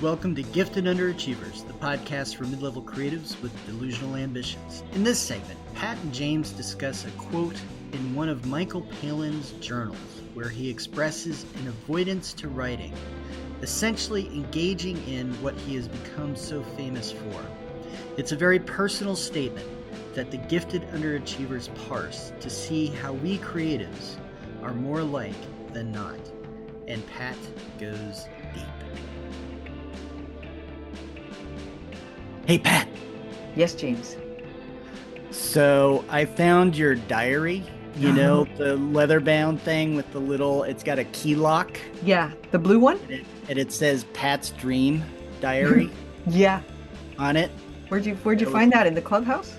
Welcome to Gifted Underachievers, the podcast for mid-level creatives with delusional ambitions. In this segment, Pat and James discuss a quote in one of Michael Palin's journals, where he expresses an avoidance to writing, essentially engaging in what he has become so famous for. It's a very personal statement that the gifted underachievers parse to see how we creatives are more alike than not. And Pat goes deep. Hey, Pat. Yes, James. So I found your diary, the leather-bound thing with the little, it's got a key lock. Yeah, the blue one? And it says Pat's Dream Diary Yeah. on it. Where'd you find that? In the clubhouse?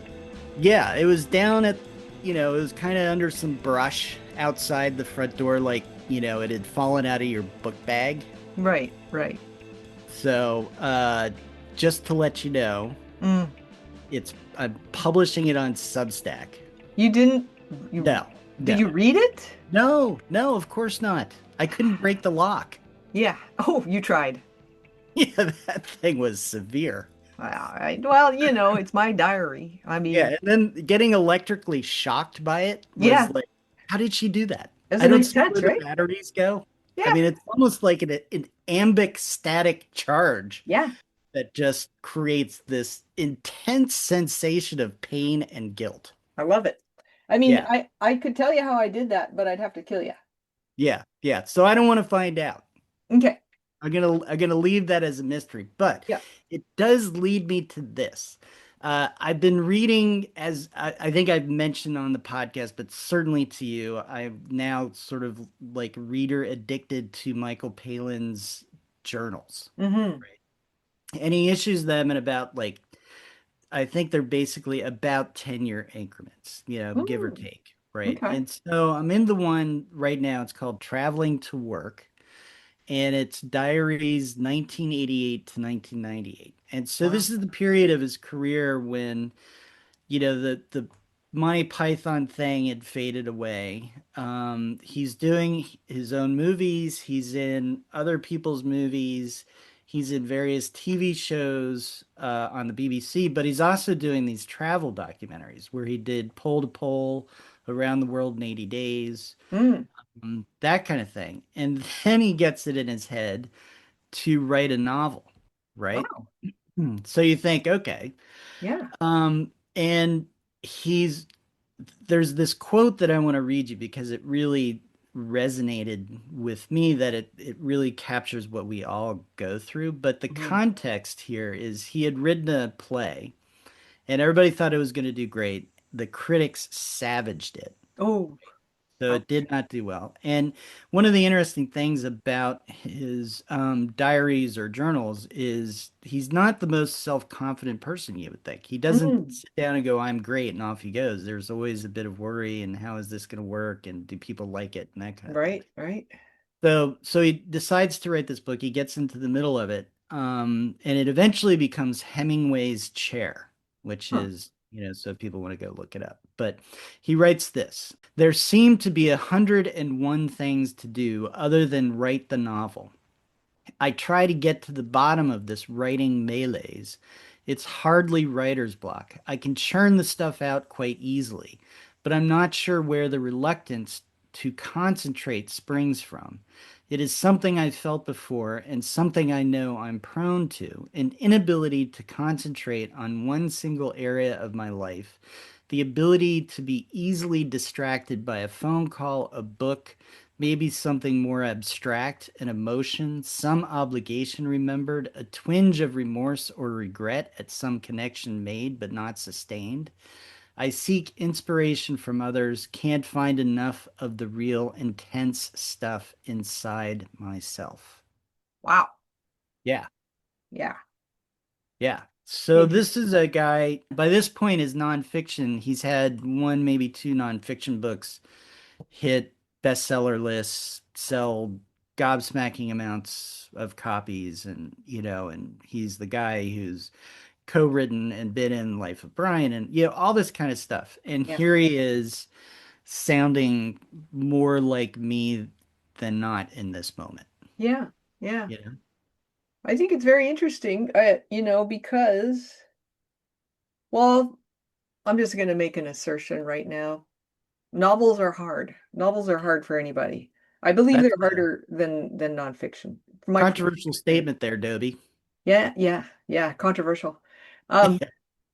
Yeah, it was down at, it was kind of under some brush outside the front door, like, it had fallen out of your book bag. Right. So, just to let you know, Mm. I'm publishing it on Substack. You didn't? No. Did you read it? No, of course not. I couldn't break the lock. Yeah. Oh, you tried. Yeah, that thing was severe. Well, it's my diary. I mean, Yeah, and then getting electrically shocked by it was like, how did she do that? Doesn't I don't make see sense, where right? the batteries go. Yeah. I mean, it's almost like an ambic static charge. Yeah. That just creates this intense sensation of pain and guilt. I love it. I mean, Yeah. I could tell you how I did that, but I'd have to kill you. Yeah. So I don't want to find out. Okay. I'm gonna leave that as a mystery, but Yeah. it does lead me to this. I've been reading, as I think I've mentioned on the podcast, but certainly to you, I'm now sort of like reader addicted to Michael Palin's journals. Mm-hmm. Right? And he issues them in about I think they're basically about 10-year increments, give or take, right? Okay. And so I'm in the one right now, it's called Traveling to Work, and it's diaries 1988 to 1998. And so Wow. this is the period of his career when, the Monty Python thing had faded away. He's doing his own movies, he's in other people's movies. He's in various TV shows on the BBC, but he's also doing these travel documentaries where he did Pole to Pole, Around the World in 80 Days, Mm. that kind of thing. And then he gets it in his head to write a novel, right? Wow. So you think, okay. Yeah. And there's this quote that I want to read you because it really resonated with me, that it really captures what we all go through. But the Mm-hmm. context here is he had written a play and everybody thought it was going to do great. The critics savaged it. Oh. So it did not do well. And one of the interesting things about his diaries or journals is he's not the most self-confident person you would think. He doesn't Mm. sit down and go, I'm great, and off he goes. There's always a bit of worry and how is this going to work and do people like it and that kind of thing. Right. So he decides to write this book. He gets into the middle of it, and it eventually becomes Hemingway's Chair, which Huh. is, so if people want to go look it up. But he writes this: there seem to be 101 things to do other than write the novel. I try to get to the bottom of this writing malaise. It's hardly writer's block. I can churn the stuff out quite easily, but I'm not sure where the reluctance to concentrate springs from. It is something I've felt before and something I know I'm prone to, an inability to concentrate on one single area of my life, the ability to be easily distracted by a phone call, a book, maybe something more abstract, an emotion, some obligation remembered, a twinge of remorse or regret at some connection made but not sustained. I seek inspiration from others, can't find enough of the real intense stuff inside myself. Wow. Yeah, Yeah. yeah. So this is a guy, by this point, his nonfiction, he's had one, maybe two nonfiction books hit bestseller lists, sell gobsmacking amounts of copies, and he's the guy who's co-written and been in Life of Brian and all this kind of stuff. And Yeah. here he is sounding more like me than not in this moment. Yeah. Yeah. You know? I think it's very interesting, because, well, I'm just going to make an assertion right now. Novels are hard. Novels are hard for anybody. I believe they're That's a harder than nonfiction. From my personal controversial experience. statement there, Dobie. Yeah, yeah, yeah. Controversial. Um,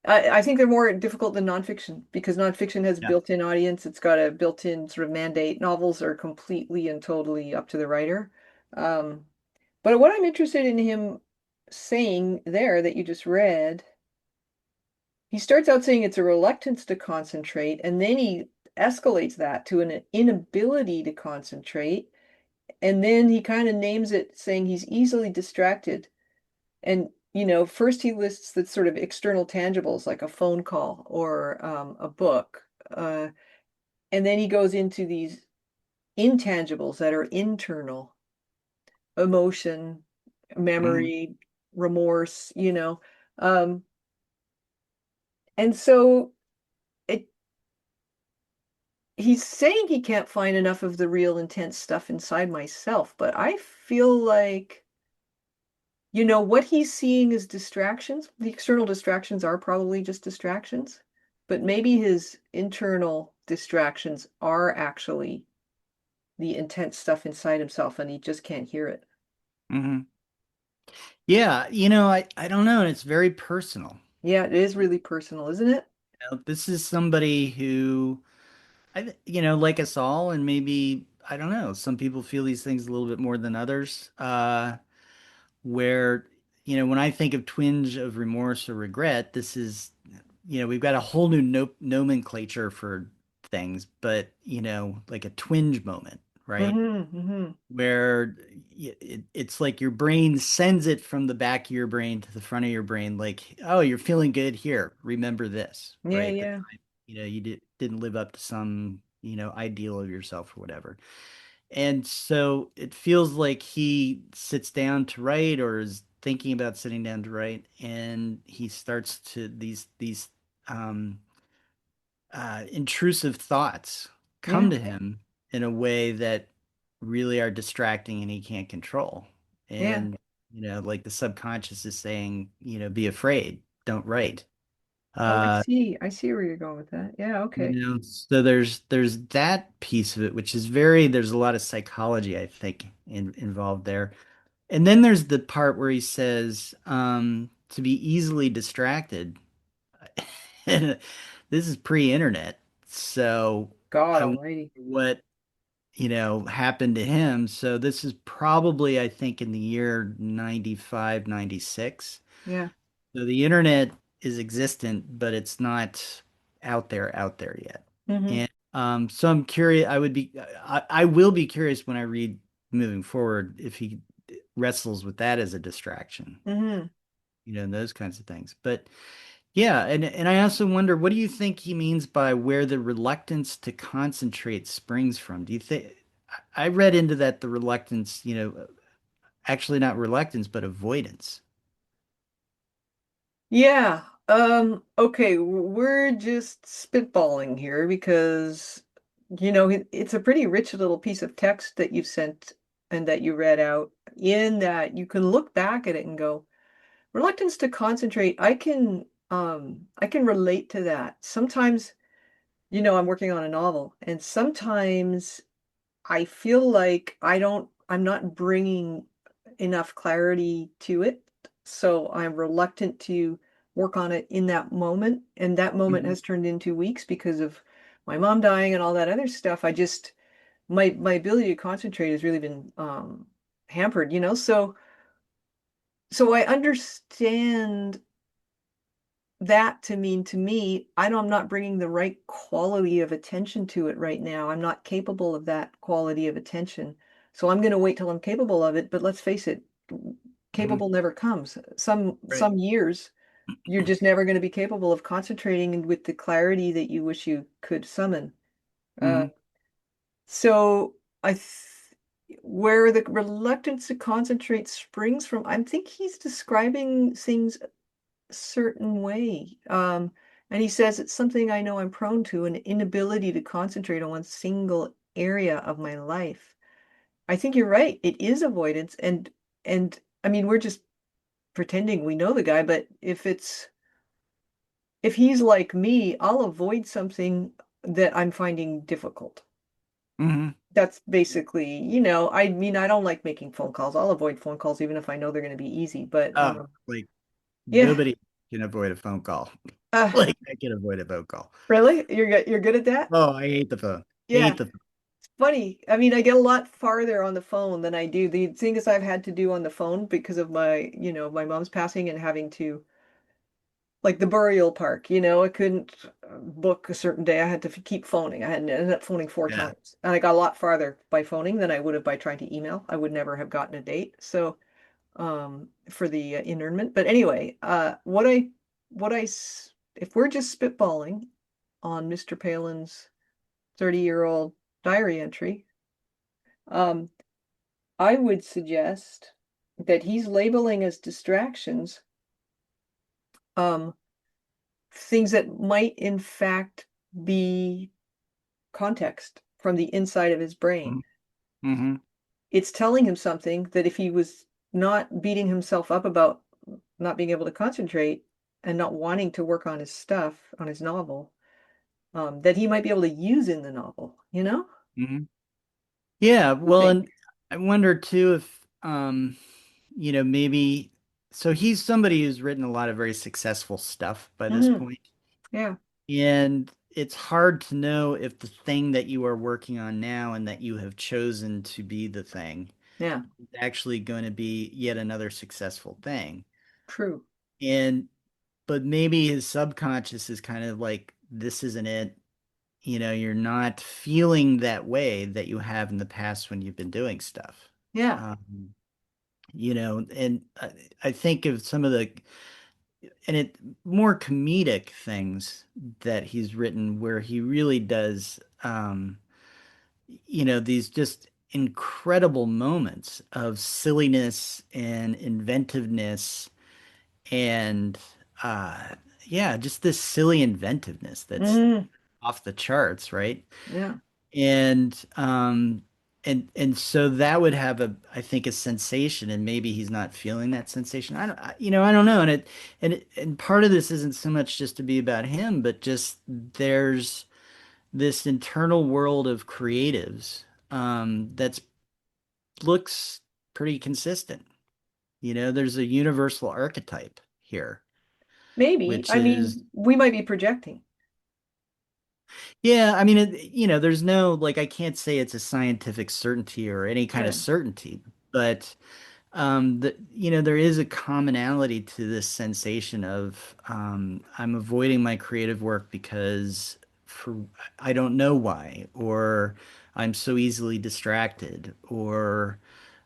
I think they're more difficult than nonfiction because nonfiction has a Yeah. built-in audience. It's got a built-in sort of mandate. Novels are completely and totally up to the writer. Um, but what I'm interested in him saying there that you just read, he starts out saying it's a reluctance to concentrate, and then he escalates that to an inability to concentrate. And then he kind of names it saying he's easily distracted. And, first he lists the sort of external tangibles like a phone call or a book. And then he goes into these intangibles that are internal, emotion, Mhm. memory, remorse. Um, and so it he's saying he can't find enough of the real intense stuff inside myself, but I feel like, what he's seeing is distractions. The external distractions are probably just distractions, but maybe his internal distractions are actually the intense stuff inside himself and he just can't hear it. Mhm. Yeah, I don't know, and it's very personal. Yeah, it is really personal, isn't it? This is somebody who like us all, and maybe, I don't know, some people feel these things a little bit more than others. Where, when I think of twinge of remorse or regret, this is, we've got a whole new nomenclature for things, but, like a twinge moment, right? Mm-hmm. Where it's like your brain sends it from the back of your brain to the front of your brain, like, oh, you're feeling good here. Remember this, Yeah, right? The yeah, time, didn't live up to some, ideal of yourself or whatever. And so it feels like he sits down to write or is thinking about sitting down to write, and he starts to these um, intrusive thoughts yeah, come to him in a way that really are distracting and he can't control. yeah. And like the subconscious is saying, be afraid, don't write. Oh, I Uh, see. I see where you're going with that. Yeah, okay. so there's that piece of it, which is there's a lot of psychology, I think, involved there. And then there's the part where he says, to be easily distracted. And this is pre-internet, so God I wonder almighty. what, happened to him. So this is probably, I think, in the year 95, 96. Yeah. So the internet is existent, but it's not out there yet. Mm-hmm. And so I'm curious. I will be curious when I read moving forward if he wrestles with that as a distraction, Mm-hmm. and those kinds of things. But yeah, and I also wonder, what do you think he means by where the reluctance to concentrate springs from? Do you think I read into that the reluctance, actually not reluctance, but avoidance? Yeah. Okay, we're just spitballing here because, it's a pretty rich little piece of text that you've sent and that you read out in that you can look back at it and go, reluctance to concentrate. I can relate to that. Sometimes, I'm working on a novel and sometimes I feel like I'm not bringing enough clarity to it. So I'm reluctant to work on it in that moment. And that moment Mhm. has turned into weeks because of my mom dying and all that other stuff. My ability to concentrate has really been hampered. So I understand that to mean to me, I know I'm not bringing the right quality of attention to it right now. I'm not capable of that quality of attention. So I'm going to wait till I'm capable of it. But let's face it, Mhm. capable never comes. Some Right. some years you're just never going to be capable of concentrating and with the clarity that you wish you could summon. Uh, Mhm. so I where the reluctance to concentrate springs from, I think he's describing things certain way. And he says it's something I know I'm prone to, an inability to concentrate on one single area of my life. I think you're right. It is avoidance, and I mean we're just pretending we know the guy, but if he's like me, I'll avoid something that I'm finding difficult. Hmm. That's basically, I mean, I don't like making phone calls. I'll avoid phone calls even if I know they're going to be easy. But Oh, like yeah, nobody can avoid a phone call. uh, Like I can avoid a phone call. really? You're good at that? Oh, I hate the phone. Yeah, Hate the phone. it's funny. I mean, I get a lot farther on the phone than I do. The things I've had to do on the phone because of my mom's passing and having to like the burial park, I couldn't book a certain day. I had to keep phoning. I had ended up phoning four Yeah. times. And I got a lot farther by phoning than I would have by trying to email. I would never have gotten a date. So, for the internment. But anyway, if we're just spitballing on Mr. Palin's 30-year-old diary entry, um, I would suggest that he's labeling as distractions, um, things that might in fact be context from the inside of his brain. Mm-hmm. It's telling him something that if he was not beating himself up about not being able to concentrate and not wanting to work on his stuff, on his novel, that he might be able to use in the novel, you know? Hmm. Yeah, I well, think. and I wonder too if maybe so he's somebody who's written a lot of very successful stuff by this Hmm. point. Yeah. And it's hard to know if the thing that you are working on now and that you have chosen to be the thing Yeah. is actually going to be yet another successful thing. True. And but maybe his subconscious is kind of like, this isn't it. You're not feeling that way that you have in the past when you've been doing stuff. Yeah. Um, and I think of some of the and it more comedic things that he's written where he really does these just incredible moments of silliness and inventiveness and uh yeah, just this silly inventiveness that's Hmm. off the charts, right? Yeah. And so that would have I think a sensation, and maybe he's not feeling that sensation. I don't know. And part of this isn't so much just to be about him, but just there's this internal world of creatives that's looks pretty consistent. There's a universal archetype here, Maybe. which I is, mean, we might be projecting. yeah, I mean, there's no, like, I can't say it's a scientific certainty or any kind of Yeah. certainty, but there is a commonality to this sensation of I'm avoiding my creative work because for I don't know why, or I'm so easily distracted, or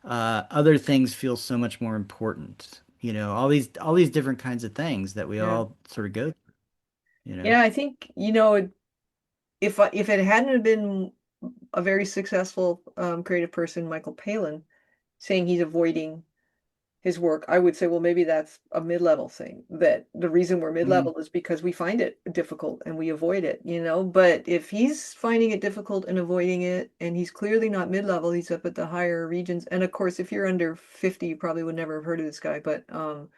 other things feel so much more important. All these different kinds of things that we Yeah. all sort of go through, you know. Yeah, I think, if it hadn't have been a very successful creative person, Michael Palin, saying he's avoiding his work, I would say, well, maybe that's a mid-level thing. That the reason we're Mhm. mid-level is because we find it difficult and we avoid it. But if he's finding it difficult and avoiding it, and he's clearly not mid-level, he's up at the higher regions. And of course, if you're under 50, you probably would never have heard of this guy, but um,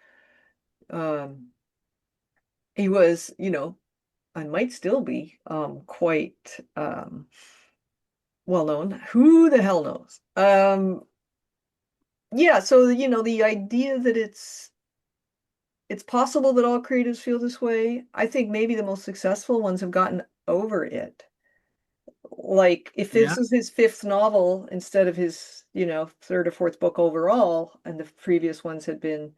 he was, and might still be quite well known. Who the hell knows? Yeah, so the idea that it's possible that all creatives feel this way. I think maybe the most successful ones have gotten over it. Like if Yeah. this is his fifth novel instead of his, third or fourth book overall, and the previous ones had been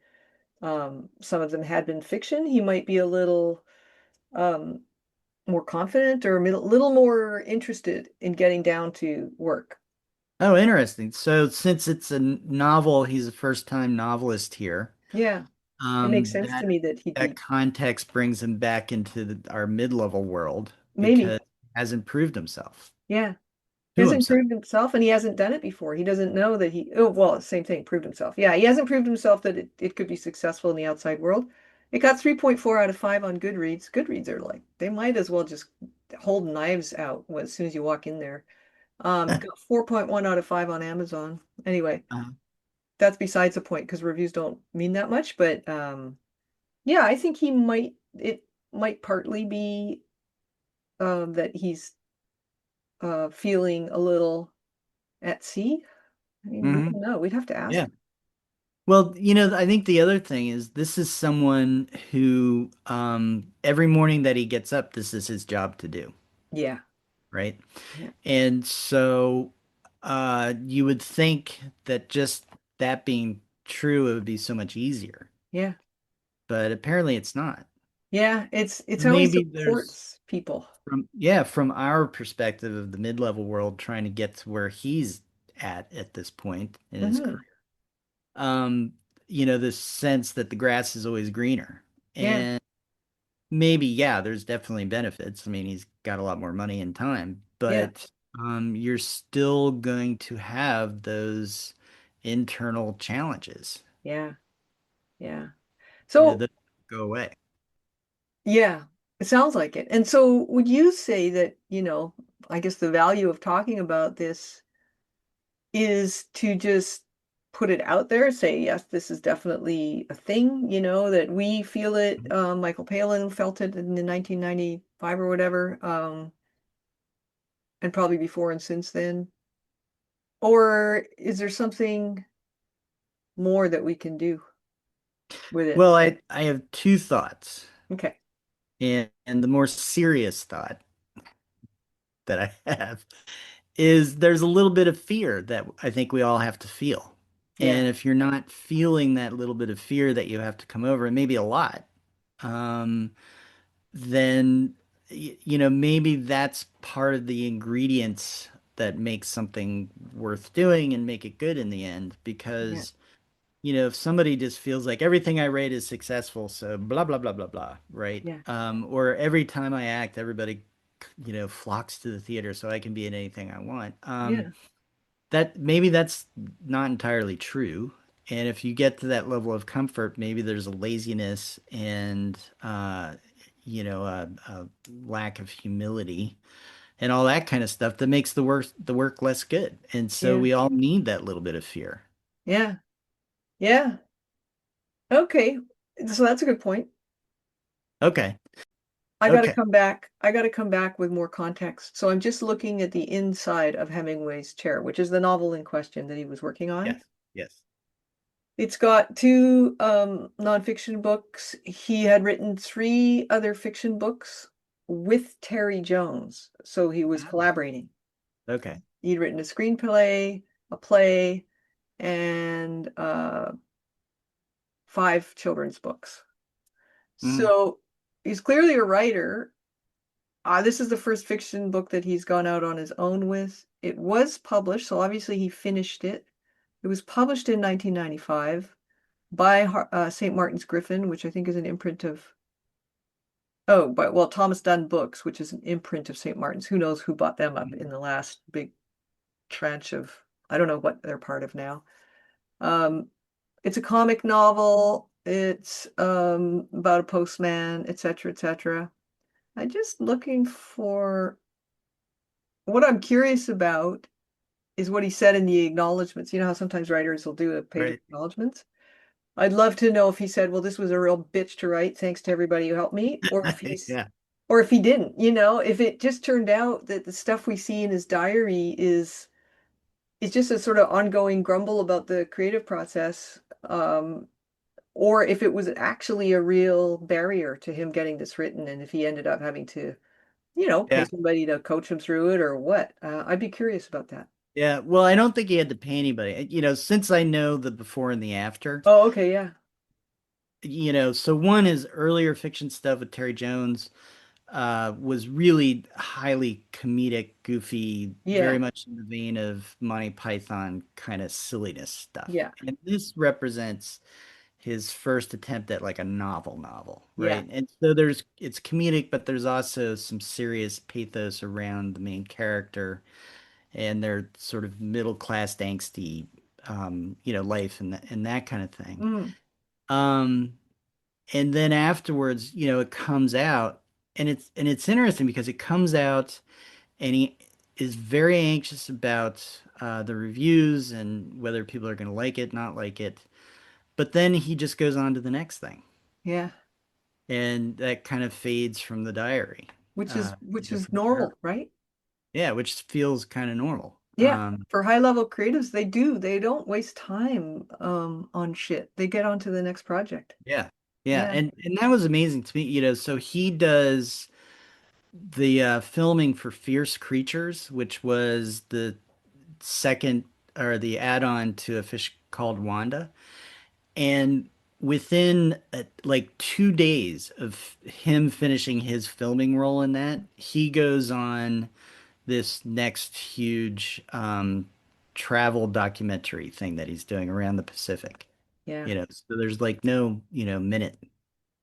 some of them had been fiction, he might be a little um more confident or a little more interested in getting down to work. Oh, interesting. So since it's a novel, he's a first-time novelist here. Yeah, it makes sense to That me that he'd that be context brings him back into our mid-level world maybe. because he hasn't proved himself Yeah. He to hasn't himself. proved himself and he hasn't done it before. He doesn't know that oh, well, same thing, proved himself. Yeah, he hasn't proved himself that it could be successful in the outside world. It got 3.4 out of 5 on Goodreads. Goodreads are like, they might as well just hold knives out as soon as you walk in there. Got 4.1 out of 5 on Amazon. Anyway, Uh-huh. that's besides the point because reviews don't mean that much. But yeah, I think it might partly be that he's feeling a little at sea. I mean, we Hmm. don't know. We'd have to ask. Yeah. Well, I think the other thing is this is someone who every morning that he gets up, this is his job to do, Yeah, right? yeah, And so you would think that just that being true, it would be so much easier. yeah, But apparently it's not. yeah. It's how he Maybe there's supports people. from our perspective of the mid-level world trying to get to where he's at this point in his Hmm. career. Um, this sense that the grass is always greener. Yeah, And maybe, yeah, there's definitely benefits. I mean, he's got a lot more money and time, yeah, but you're still going to have those internal challenges. yeah, yeah. Those So go away. yeah, it sounds like it. And so would you say that, I guess the value of talking about this is to just put it out there, say, yes, this is definitely a thing, that we feel it. Michael Palin felt it in the 1995 or whatever, and probably before and since then. Or is there something more that we can do with it? Well, I have two thoughts. Okay. And the more serious thought that I have is there's a little bit of fear that I think we all have to feel. Yeah. And if you're not feeling that little bit of fear that you have to come over, and maybe a lot, um, then maybe that's part of the ingredients that makes something worth doing and make it good in the end. Yeah. Because if somebody just feels like everything I rate is successful, so blah blah blah blah blah, right? Yeah. Or every time I act, everybody flocks to the theater so I can be in anything I want. Yeah. That maybe that's not entirely true. And if you get to that level of comfort, maybe there's a laziness and a lack of humility and all that kind of stuff that makes the work less good. And so Yeah. we all need that little bit of fear. Yeah. Yeah. Okay. So that's a good point. Okay. I got to Okay. come back. I got to come back with more context. So I'm just looking at the inside of Hemingway's chair, which is the novel in question that he was working on. Yes. Yes. It's got two nonfiction books. He had written three other fiction books with Terry Jones. So he was Ah, collaborating. okay. He'd written a screenplay, a play, and five children's books. Mhm. So he's clearly a writer. This is the first fiction book that he's gone out on his own with. It was published, so obviously he finished it. It was published in 1995 by St. Martin's Griffin, which I think is an imprint of, oh, but well, Thomas Dunn Books, which is an imprint of St. Martin's. Who knows who bought them up in the last big tranche of, I don't know what they're part of now. Um, it's a comic novel. It's about a postman, etc., etc. I'm just looking for what I'm curious about is what he said in the acknowledgments. You know how sometimes writers will do a page of Right. acknowledgments? I'd love to know if he said, "Well, this was a real bitch to write. Thanks to everybody who helped me," Yeah. or if he didn't. If it just turned out that the stuff we see in his diary is just a sort of ongoing grumble about the creative process, or if it was actually a real barrier to him getting this written, and if he ended up having to, pay Yeah. somebody to coach him through it or what. I'd be curious about that. Yeah. Well, I don't think he had to pay anybody. Since I know the before and the after, Oh, okay, yeah, so one is earlier fiction stuff with Terry Jones was really highly comedic, goofy, very yeah, much in the vein of Monty Python kind of silliness stuff. yeah, And this represents his first attempt at like a novel, yeah. right? And so it's comedic, but there's also some serious pathos around the main character and their sort of middle class angsty life and that kind of thing. Mm, Um and then afterwards, it comes out and it's interesting because it comes out and is very anxious about the reviews and whether people are going to like it, not like it. But then he just goes on to the next thing, Yeah. and that kind of fades from the diary, Which is from the journal. normal, right? Yeah, which feels kind of normal. Yeah. For high level creatives, they do. They don't waste time on shit. They get on to the next project. Yeah. Yeah, Yeah. and that was amazing to me, so he does the filming for Fierce Creatures, which was the second or the add-on to A Fish Called Wanda. And within like 2 days of him finishing his filming role in that, he goes on this next huge travel documentary thing that he's doing around the Pacific. Yeah. So there's like no, minute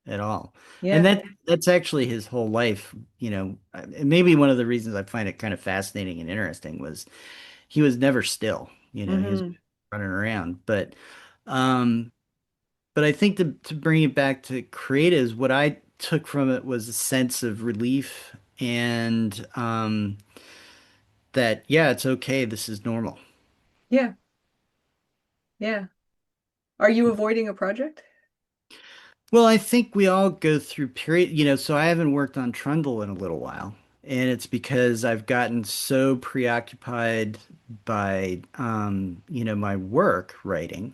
at all. And Yeah. that's actually his whole life, and maybe one of the reasons I find it kind of fascinating and interesting was he was never still, he was Hmm. running around. Um, but I think to bring it back to creatives, what I took from it was a sense of relief and that, yeah, it's okay. This is normal. Yeah. Yeah. Are you avoiding a project? Well, I think we all go through period, so I haven't worked on Trundle in a little while. And it's because I've gotten so preoccupied by, my work writing,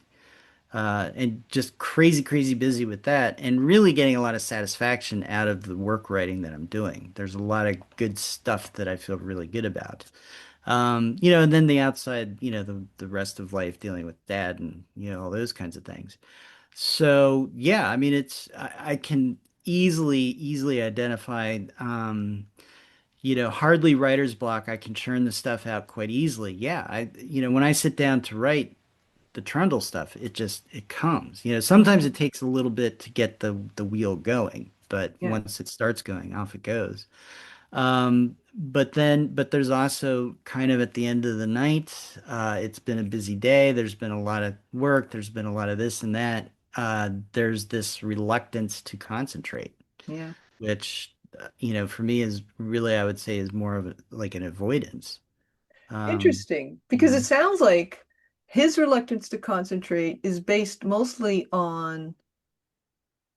and just crazy, crazy busy with that, and really getting a lot of satisfaction out of the work writing that I'm doing. There's a lot of good stuff that I feel really good about. And then the outside, the rest of life dealing with dad and, all those kinds of things. So yeah, I mean, I can easily identify, hardly writer's block. I can churn the stuff out quite easily. Yeah, when I sit down to write the Trundle stuff, it comes. Sometimes Hmm. it takes a little bit to get the wheel going, but Yeah. once it starts going, off it goes. But there's also kind of at the end of the night, it's been a busy day. There's been a lot of work. There's been a lot of this and that. There's this reluctance to concentrate, Yeah. which, for me is really, I would say, is more of like an avoidance. Um, Interesting. you Because it know, sounds like his reluctance to concentrate is based mostly on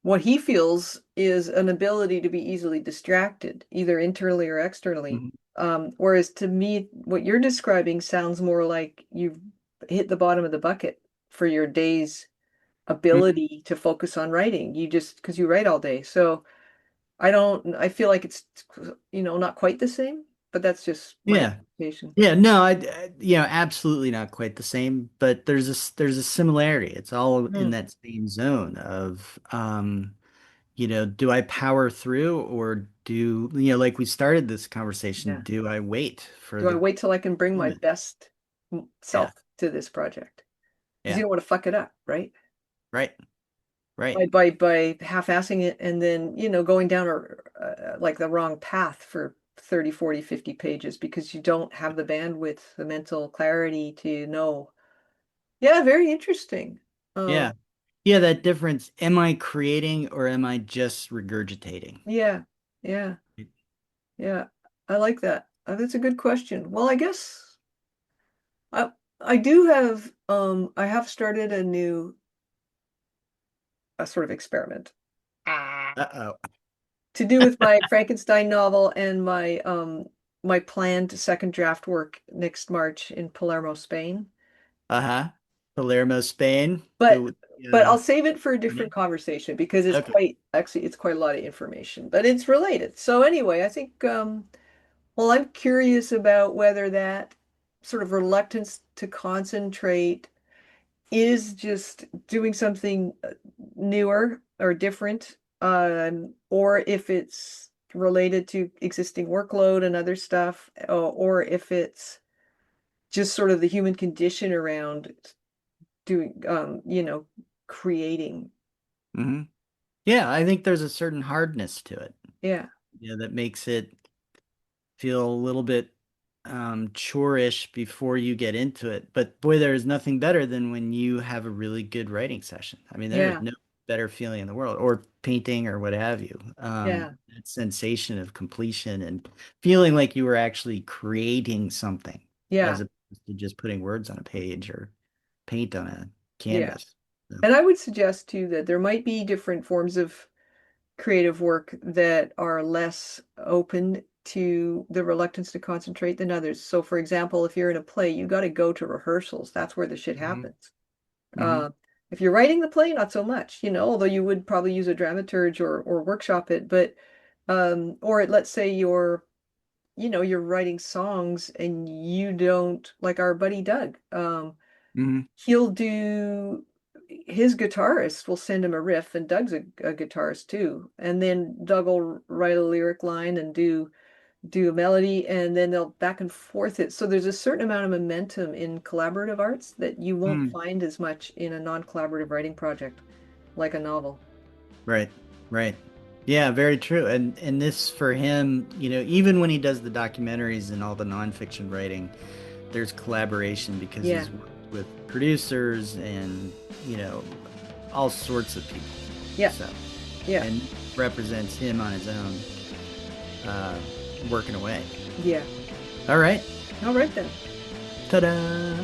what he feels is an ability to be easily distracted, either internally or externally. mhm. Whereas to me, what you're describing sounds more like you've hit the bottom of the bucket for your day's ability to focus on writing. You just, because you write all day. So I feel like it's, not quite the same, but that's just my Yeah. interpretation. Yeah, no, absolutely not quite the same, but there's a similarity. It's all in Mm, that same zone of, do I power through or like we started this conversation, yeah. do I wait for Do I the wait till I can bring my moment? best Yeah, self to this project? Because you yeah, don't want to fuck it up, right? right, right. By half-assing it and then, going down like the wrong path for 30, 40, 50 pages because you don't have the bandwidth, the mental clarity to know. Yeah, very interesting. Yeah. Um, Yeah, that difference. Am I creating or am I just regurgitating? yeah, yeah, yeah. I like that. That's a good question. Well, I guess I I do have I have started a sort of experiment Uh-oh. to do with my Frankenstein novel and my planned second draft work next March in Palermo, Spain. Uh-huh. Palermo, Spain. But The but I'll save it for a different yeah. conversation because it's Okay. quite a lot of information, but it's related. So anyway, I think well, I'm curious about whether that sort of reluctance to concentrate is just doing something newer or different, or if it's related to existing workload and other stuff, or if it's just sort of the human condition around doing, creating. Hmm. Yeah, I think there's a certain hardness to it, Yeah, that makes it feel a little bit chore-ish before you get into it. But boy, there is nothing better than when you have a really good writing session. I mean, there is yeah, better feeling in the world, or painting or what have you. Yeah. That sensation of completion and feeling like you were actually creating something as Yeah. opposed to just putting words on a page or paint on a Yeah. canvas. So, And I would suggest too that there might be different forms of creative work that are less open to the reluctance to concentrate than others. So, for example, if you're in a play, you got to go to rehearsals. That's where the shit hmm happens. hmm Uh, if you're writing the play, not so much, although you would probably use a dramaturge or workshop it, but or let's say you're writing songs and you don't like our buddy Doug. hmm He'll do his guitarist will send him a riff, and Doug's a guitarist too. And then Doug will write a lyric line and do a melody, and then they'll back and forth it. So there's a certain amount of momentum in collaborative arts that you won't mm find as much in a non-collaborative writing project, like a novel. Right, right. Yeah, very true. And this for him, even when he does the documentaries and all the nonfiction writing, there's collaboration because Yeah, he's worked with producers and, you know, all sorts of people. yeah, So, yeah, and represents him on his own, working away. yeah. All right. All right then. Ta-da!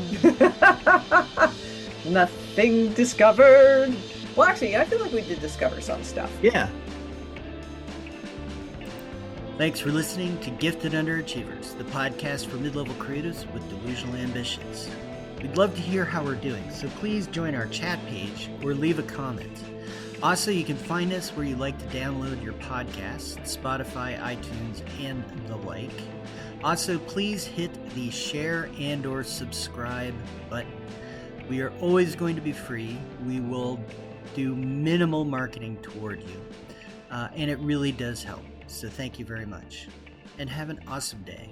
Nothing discovered. Well, actually, I feel like we did discover some stuff. Yeah. Thanks for listening to Gifted Underachievers, the podcast for mid-level creatives with delusional ambitions. We'd love to hear how we're doing, so please join our chat page or leave a comment. Also, you can find us where you like to download your podcasts, Spotify, iTunes, and the like. Also, please hit the share and or subscribe button. We are always going to be free. We will do minimal marketing toward you, and it really does help. So thank you very much, and have an awesome day.